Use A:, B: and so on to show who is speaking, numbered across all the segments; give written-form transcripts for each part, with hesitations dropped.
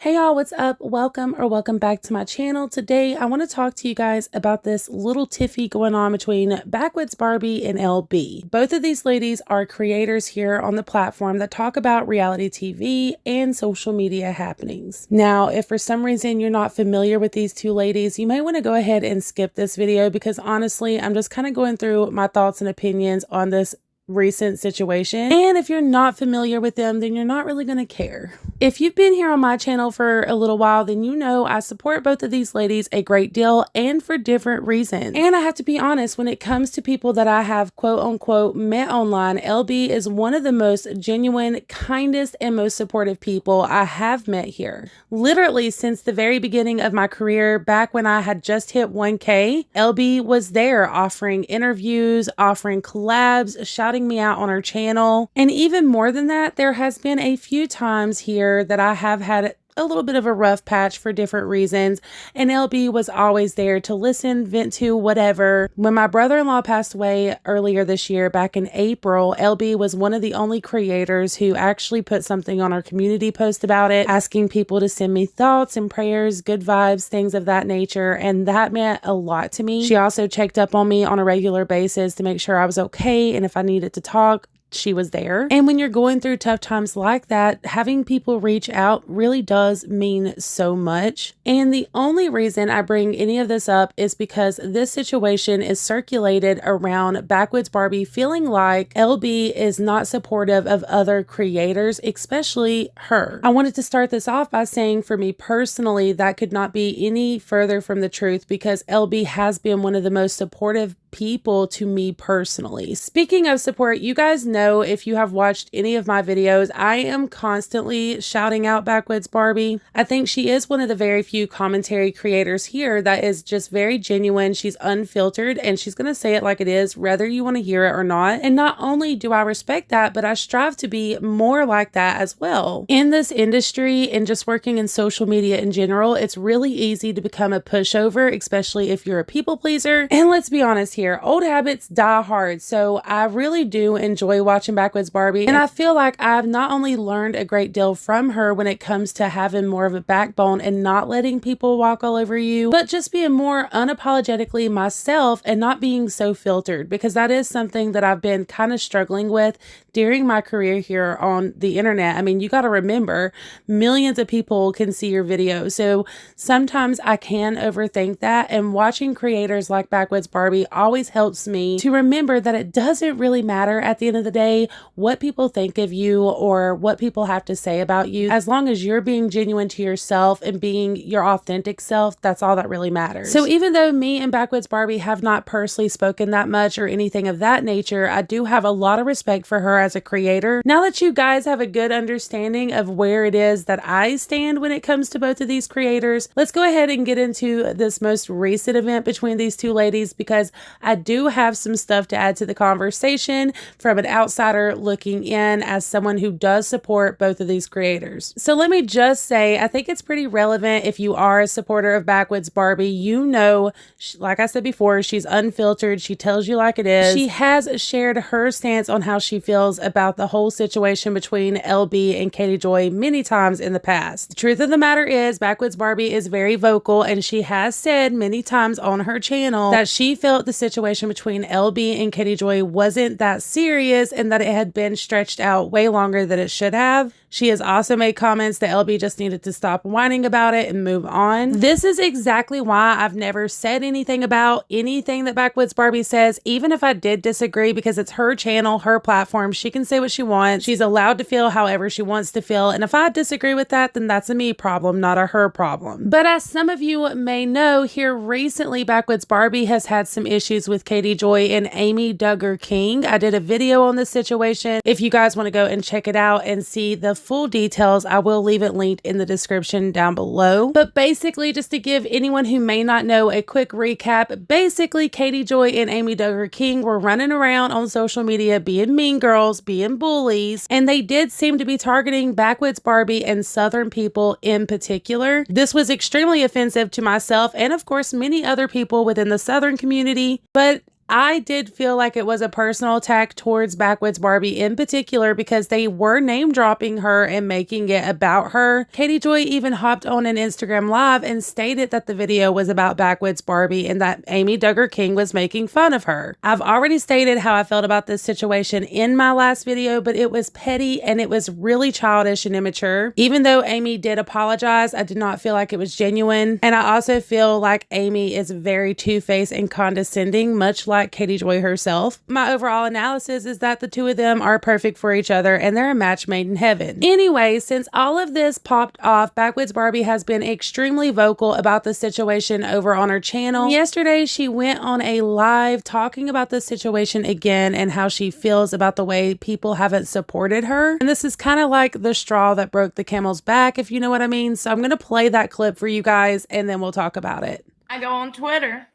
A: Hey y'all, what's up? Welcome back to my channel. Today, I want to talk to you guys about this little tiffy going on between Backwoods Barbie and LB. Both of these ladies are creators here on the platform that talk about reality TV and social media happenings. Now, if for some reason you're not familiar with these two ladies, you may want to go ahead and skip this video because honestly, I'm just kind of going through my thoughts and opinions on this recent situation. And if you're not familiar with them, then you're not really going to care. If you've been here on my channel for a little while, then you know I support both of these ladies a great deal and for different reasons. And I have to be honest, when it comes to people that I have quote unquote met online, LB is one of the most genuine, kindest, and most supportive people I have met here. Literally since the very beginning of my career, back when I had just hit 1K, LB was there offering interviews, offering collabs, shouting me out on her channel. And even more than that, there has been a few times here that I have had a little bit of a rough patch for different reasons, and LB was always there to listen, vent to, whatever. When my brother-in-law passed away earlier this year, back in April, LB was one of the only creators who actually put something on our community post about it, asking people to send me thoughts and prayers, good vibes, things of that nature, and that meant a lot to me. She also checked up on me on a regular basis to make sure I was okay, and if I needed to talk, she was there. And when you're going through tough times like that, having people reach out really does mean so much. And the only reason I bring any of this up is because this situation is circulated around Backwoods Barbie feeling like LB is not supportive of other creators, especially her. I wanted to start this off by saying for me personally, that could not be any further from the truth because LB has been one of the most supportive people to me personally. Speaking of support, you guys know if you have watched any of my videos, I am constantly shouting out Backwoods Barbie. I think she is one of the very few commentary creators here that is just very genuine. She's unfiltered and she's going to say it like it is, whether you want to hear it or not. And not only do I respect that, but I strive to be more like that as well. In this industry and just working in social media in general, it's really easy to become a pushover, especially if you're a people pleaser. And let's be honest here, old habits die hard. So I really do enjoy watching Backwoods Barbie. And I feel like I've not only learned a great deal from her when it comes to having more of a backbone and not letting people walk all over you, but just being more unapologetically myself and not being so filtered, because that is something that I've been kind of struggling with during my career here on the internet. I mean, you got to remember, millions of people can see your videos. So sometimes I can overthink that. And watching creators like Backwoods Barbie always helps me to remember that it doesn't really matter at the end of the day what people think of you or what people have to say about you. As long as you're being genuine to yourself and being your authentic self, that's all that really matters. So even though me and Backwoods Barbie have not personally spoken that much or anything of that nature, I do have a lot of respect for her as a creator. Now that you guys have a good understanding of where it is that I stand when it comes to both of these creators, let's go ahead and get into this most recent event between these two ladies, because I do have some stuff to add to the conversation from an outsider looking in as someone who does support both of these creators. So let me just say, I think it's pretty relevant if you are a supporter of Backwoods Barbie. You know, like I said before, she's unfiltered. She tells you like it is. She has shared her stance on how she feels about the whole situation between LB and Katie Joy many times in the past. The truth of the matter is, Backwoods Barbie is very vocal, and she has said many times on her channel that she felt the situation between LB and Katie Joy wasn't that serious and that it had been stretched out way longer than it should have. She has also made comments that LB just needed to stop whining about it and move on. This is exactly why I've never said anything about anything that Backwoods Barbie says, even if I did disagree, because it's her channel, her platform. She can say what she wants. She's allowed to feel however she wants to feel. And if I disagree with that, then that's a me problem, not a her problem. But as some of you may know, here recently, Backwoods Barbie has had some issues with Katie Joy and Amy Duggar King. I did a video on this situation. If you guys want to go and check it out and see the full details, I will leave it linked in the description down below. But basically, just to give anyone who may not know a quick recap, basically Katie Joy and Amy Duggar King were running around on social media being mean girls, being bullies, and they did seem to be targeting Backwoods Barbie and Southern people in particular. This was extremely offensive to myself and of course many other people within the Southern community, but I did feel like it was a personal attack towards Backwoods Barbie in particular because they were name dropping her and making it about her. Katie Joy even hopped on an Instagram live and stated that the video was about Backwoods Barbie and that Amy Duggar King was making fun of her. I've already stated how I felt about this situation in my last video, but it was petty and it was really childish and immature. Even though Amy did apologize, I did not feel like it was genuine. And I also feel like Amy is very two-faced and condescending, much like Katie Joy herself. My overall analysis is that the two of them are perfect for each other and they're a match made in heaven. Anyway, since all of this popped off, Backwoods Barbie has been extremely vocal about the situation over on her channel. Yesterday, she went on a live talking about the situation again and how she feels about the way people haven't supported her. And this is kind of like the straw that broke the camel's back, if you know what I mean. So I'm going to play that clip for you guys and then we'll talk about it.
B: I go on Twitter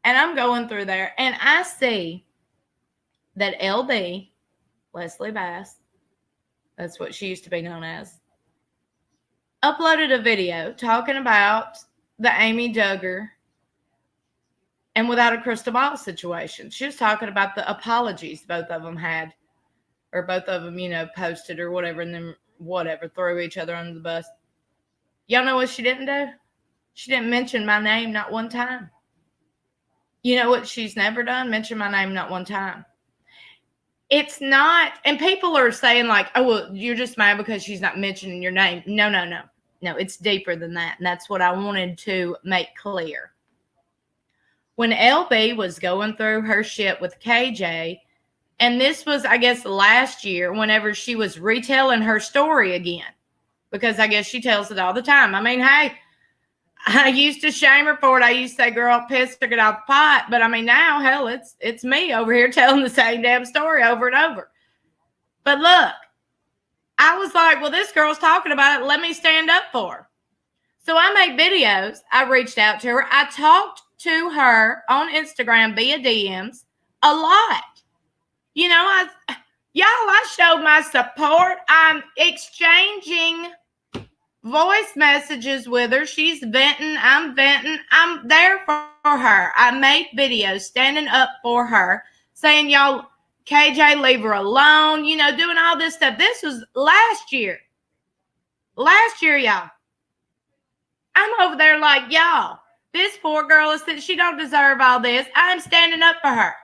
B: and I'm going through there and I see that LB, Leslie Bass, that's what she used to be known as, uploaded a video talking about the Amy Duggar and Without a Crystal Ball situation. She was talking about the apologies both of them had, or both of them, you know, posted or whatever, and then whatever, threw each other under the bus. Y'all know what she didn't do? She didn't mention my name not one time. You know what she's never done? Mention my name not one time. It's not, and people are saying like, oh, well, you're just mad because she's not mentioning your name. No, no, no. No, it's deeper than that. And that's what I wanted to make clear. When LB was going through her shit with KJ, and this was, I guess, last year, whenever she was retelling her story again, because I guess she tells it all the time. I mean, hey, I used to shame her for it. I used to say, girl, piss took it off the pot. But I mean, now, hell, it's me over here telling the same damn story over and over. But look, I was like, well, this girl's talking about it. Let me stand up for her. So I made videos. I reached out to her. I talked to her on Instagram via DMs a lot. You know, I showed my support. I'm exchanging voice messages with her. She's venting. I'm venting. I'm there for her. I made videos standing up for her, saying, y'all, KJ, leave her alone, you know, doing all this stuff. This was last year. Last year, y'all. I'm over there like, y'all, this poor girl is that she don't deserve all this. I'm standing up for her.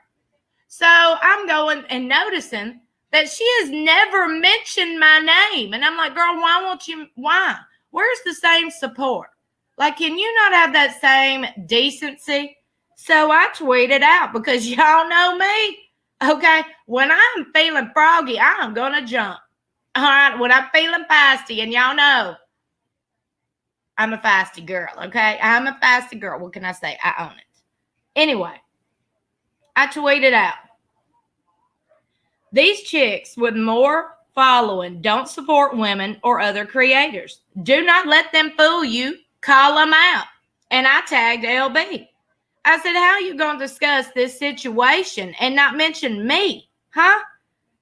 B: So I'm going and noticing that she has never mentioned my name. And I'm like, girl, why? Where's the same support? Like, can you not have that same decency? So I tweeted out because y'all know me. Okay, when I'm feeling froggy, I'm going to jump. All right, when I'm feeling feisty, and y'all know I'm a feisty girl, okay? I'm a feisty girl. What can I say? I own it. Anyway, I tweeted out, these chicks with more following don't support women or other creators. Do not let them fool you. Call them out. And I tagged LB. I said, how are you going to discuss this situation and not mention me? Huh?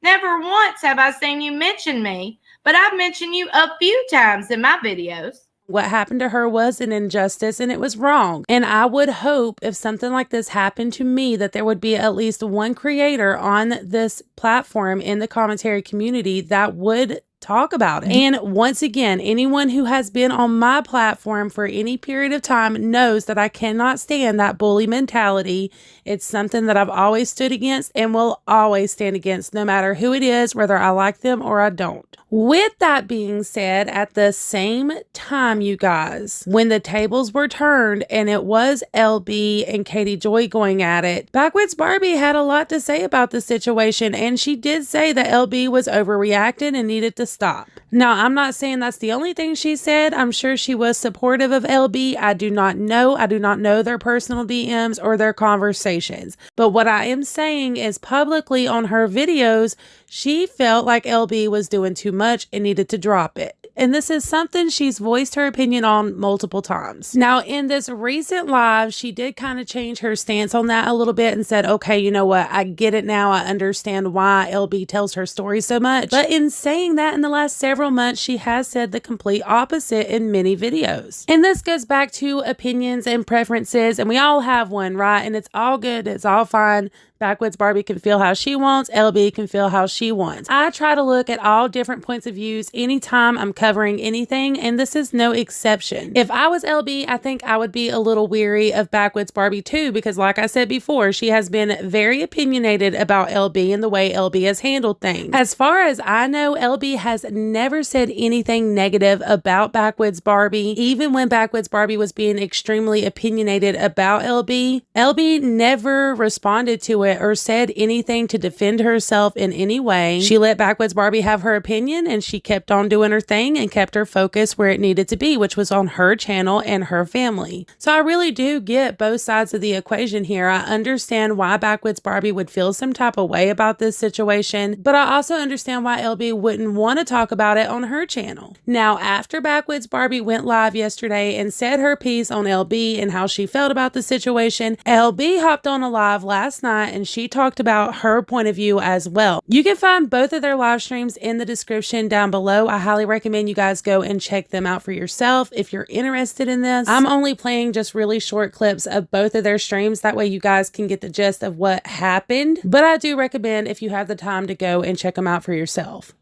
B: Never once have I seen you mention me, but I've mentioned you a few times in my videos.
A: What happened to her was an injustice and it was wrong. And I would hope if something like this happened to me that there would be at least one creator on this platform in the commentary community that would talk about it. And once again, anyone who has been on my platform for any period of time knows that I cannot stand that bully mentality. It's something that I've always stood against and will always stand against, no matter who it is, whether I like them or I don't. With that being said, at the same time, you guys, when the tables were turned and it was LB and Katie Joy going at it, Backwoods Barbie had a lot to say about the situation, and she did say that LB was overreacting and needed to stop. Now, I'm not saying that's the only thing she said. I'm sure she was supportive of LB. I do not know. I do not know their personal DMs or their conversations. But what I am saying is publicly on her videos, she felt like LB was doing too much and needed to drop it. and this is something she's voiced her opinion on multiple times. Now, in this recent live, she did kind of change her stance on that a little bit and said, okay, you know what? I get it now. I understand why LB tells her story so much. But in saying that, in the last several months, she has said the complete opposite in many videos. And this goes back to opinions and preferences, and we all have one, right? And it's all good. It's all fine. Backwoods Barbie can feel how she wants. LB can feel how she wants. I try to look at all different points of views anytime I'm covering anything, and this is no exception. If I was LB, I think I would be a little weary of Backwoods Barbie too, because like I said before, she has been very opinionated about LB and the way LB has handled things. As far as I know, LB has never said anything negative about Backwoods Barbie. Even when Backwoods Barbie was being extremely opinionated about LB, LB never responded to it or said anything to defend herself in any way. She let Backwoods Barbie have her opinion, and she kept on doing her thing and kept her focus where it needed to be, which was on her channel and her family. So I really do get both sides of the equation here. I understand why Backwoods Barbie would feel some type of way about this situation, but I also understand why LB wouldn't want to talk about it on her channel. Now, after Backwoods Barbie went live yesterday and said her piece on LB and how she felt about the situation, LB hopped on a live last night and she talked about her point of view as well. You can find both of their live streams in the description down below. I highly recommend you guys go and check them out for yourself if you're interested in this. I'm only playing just really short clips of both of their streams. That way you guys can get the gist of what happened. But I do recommend, if you have the time, to go and check them out for yourself.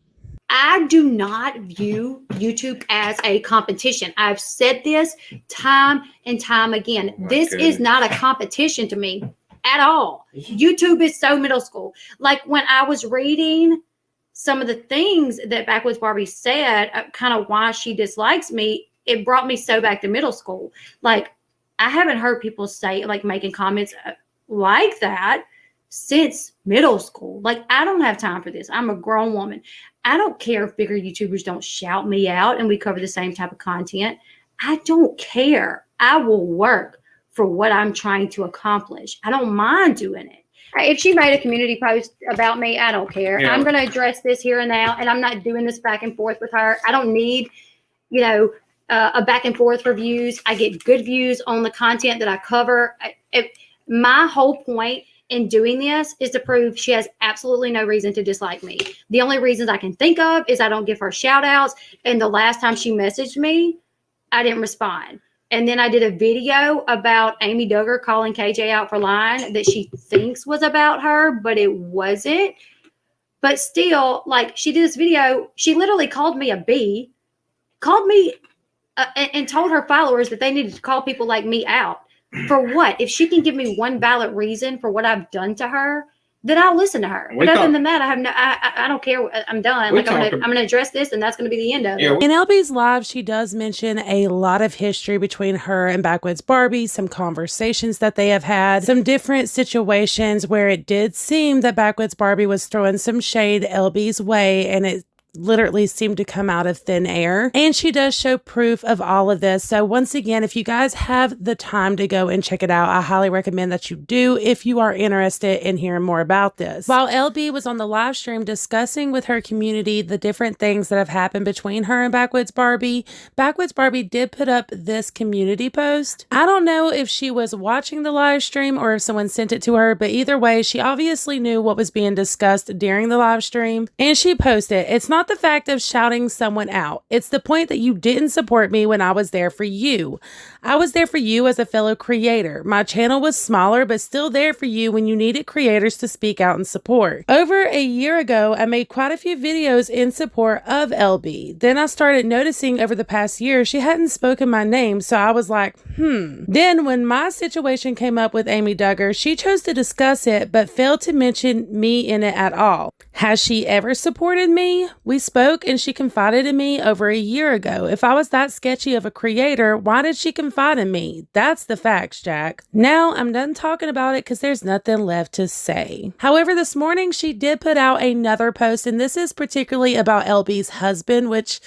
C: I do not view YouTube as a competition. I've said this time and time again. This is not a competition to me at all. YouTube is so middle school. Like when I was reading some of the things that Backwoods Barbie said, kind of why she dislikes me, it brought me so back to middle school. Like I haven't heard people say, like making comments like that since middle school. Like I don't have time for this. I'm a grown woman. I don't care if bigger YouTubers don't shout me out and we cover the same type of content. I don't care. I will work for what I'm trying to accomplish. I don't mind doing it. If she made a community post about me, I don't care. Yeah. I'm going to address this here and now, and I'm not doing this back and forth with her. I don't need, a back and forth for views. I get good views on the content that I cover. My whole point in doing this is to prove she has absolutely no reason to dislike me. The only reasons I can think of is I don't give her shout outs. And the last time she messaged me, I didn't respond. And then I did a video about Amy Duggar calling KJ out for lying that she thinks was about her, but it wasn't. But still, like she did this video, she literally called me a B, called me and told her followers that they needed to call people like me out. For what? If she can give me one valid reason for what I've done to her, then I'll listen to her. But other than that, I don't care. I'm done. Like I'm gonna address this, and that's gonna be the end of it.
A: In LB's live, she does mention a lot of history between her and Backwoods Barbie, some conversations that they have had, some different situations where it did seem that Backwoods Barbie was throwing some shade LB's way, and it literally seemed to come out of thin air. And she does show proof of all of this. So once again, if you guys have the time to go and check it out, I highly recommend that you do if you are interested in hearing more about this. While LB was on the live stream discussing with her community the different things that have happened between her and Backwoods Barbie did put up this community post. I don't know if she was watching the live stream or if someone sent it to her, but either way, she obviously knew what was being discussed during the live stream, and she posted, "It's not the fact of shouting someone out. It's the point that you didn't support me when I was there for you. I was there for you as a fellow creator. My channel was smaller, but still there for you when you needed creators to speak out and support. Over a year ago, I made quite a few videos in support of LB. Then I started noticing over the past year, she hadn't spoken my name, so I was like, Then when my situation came up with Amy Duggar, she chose to discuss it, but failed to mention me in it at all. Has she ever supported me? We spoke and she confided in me over a year ago. If I was that sketchy of a creator, why did she confide in me? That's the facts, Jack. Now I'm done talking about it because there's nothing left to say." However, this morning she did put out another post, and this is particularly about LB's husband, which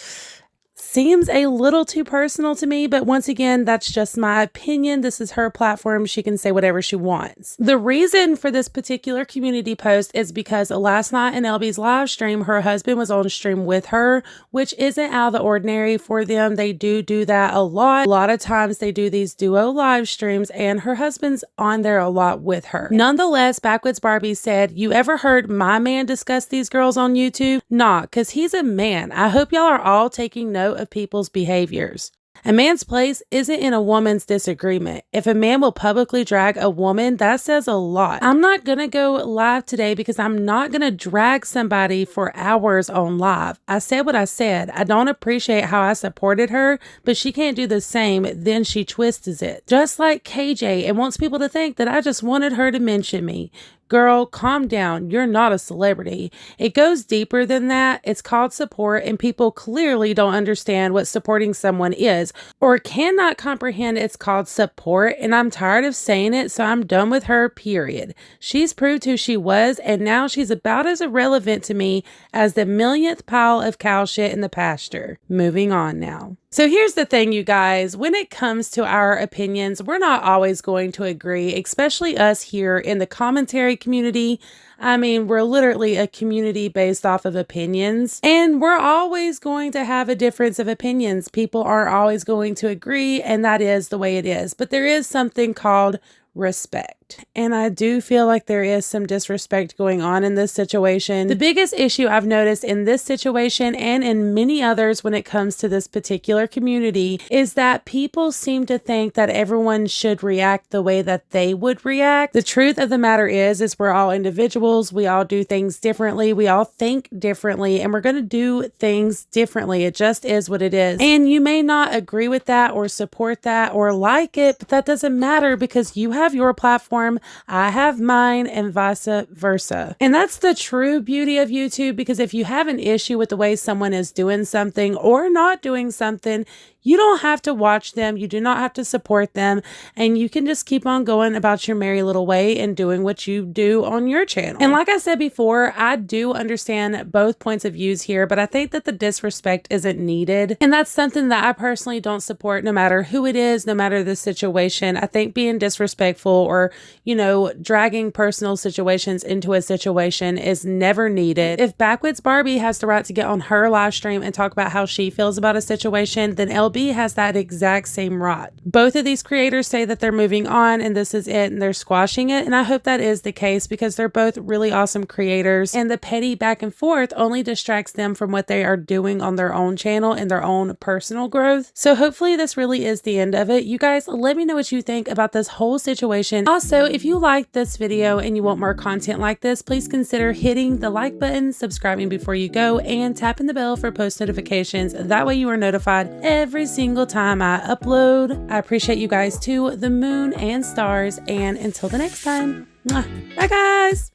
A: seems a little too personal to me, but once again, that's just my opinion. This is her platform. She can say whatever she wants. The reason for this particular community post is because last night in LB's live stream, her husband was on stream with her, which isn't out of the ordinary for them. They do that a lot. A lot of times they do these duo live streams and her husband's on there a lot with her. Nonetheless, Backwoods Barbie said, "You ever heard my man discuss these girls on YouTube? Nah, cause he's a man. I hope y'all are all taking note of people's behaviors. A man's place isn't in a woman's disagreement. If a man will publicly drag a woman, that says a lot. I'm not gonna go live today because I'm not gonna drag somebody for hours on live. I said what I said. I don't appreciate how I supported her, but she can't do the same, then she twists it. Just like KJ and wants people to think that I just wanted her to mention me. Girl, calm down. You're not a celebrity. It goes deeper than that. It's called support, and people clearly don't understand what supporting someone is or cannot comprehend it's called support, and I'm tired of saying it, so I'm done with her, period. She's proved who she was, and now she's about as irrelevant to me as the millionth pile of cow shit in the pasture. Moving on now. So here's the thing, you guys, when it comes to our opinions, we're not always going to agree, especially us here in the commentary community. I mean, we're literally a community based off of opinions, and we're always going to have a difference of opinions. People aren't always going to agree, and that is the way it is. But there is something called respect. And I do feel like there is some disrespect going on in this situation. The biggest issue I've noticed in this situation and in many others when it comes to this particular community is that people seem to think that everyone should react the way that they would react. The truth of the matter is we're all individuals. We all do things differently. We all think differently, and we're going to do things differently. It just is what it is. And you may not agree with that or support that or like it, but that doesn't matter because you have your platform, I have mine, and vice versa. And that's the true beauty of YouTube, because if you have an issue with the way someone is doing something or not doing something, you don't have to watch them. You do not have to support them. And you can just keep on going about your merry little way and doing what you do on your channel. And like I said before, I do understand both points of views here, but I think that the disrespect isn't needed. And that's something that I personally don't support, no matter who it is, no matter the situation. I think being disrespectful or, you know, dragging personal situations into a situation is never needed. If Backwoods Barbie has the right to get on her live stream and talk about how she feels about a situation, then Elle has that exact same right. Both of these creators say that they're moving on and this is it and they're squashing it, and I hope that is the case because they're both really awesome creators, and the petty back and forth only distracts them from what they are doing on their own channel and their own personal growth. So hopefully this really is the end of it. You guys, let me know what you think about this whole situation. Also, if you liked this video and you want more content like this, please consider hitting the like button, subscribing before you go, and tapping the bell for post notifications. That way you are notified every single time I upload. I appreciate you guys to the moon and stars, and until the next time, bye guys.